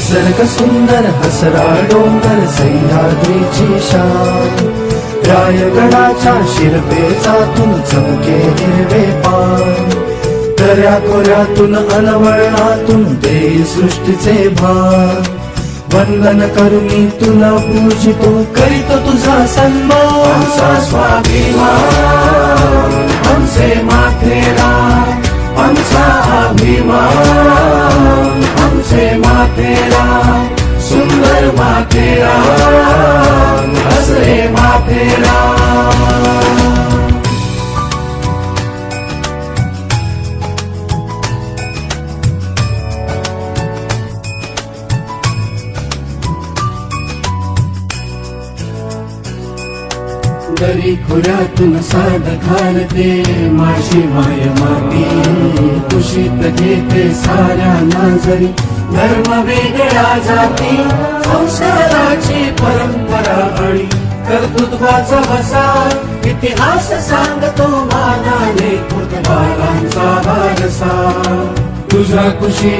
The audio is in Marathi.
निसर्ग सुंदर हसरा डोंगर सह्याद्रीची शान, रायगडाच्या शिरपेचातून चमके हिरवे पान, दऱ्या खोऱ्यातून अनवळणातून देई सृष्टीचे भान, वंदन करुनी तुला पूजितो करीतो तुझा सन्मान, आमचा स्वाभिमान आमचे माथेरान, आमचा अभिमान आमचे माथेरान, सुंदर माथेरान हसरे माथेरान. दरी खोऱ्यातून साद घालते माझी माय माती, कुशीत घेते साऱ्या नाजरी धर्म वेगळ्या जाती, संस्काराची परंपरा आणि कर्तृत्वाचा वसा, इतिहास सांगतो मानाने कृतबालांचा वारसा. तुझ्या कुशी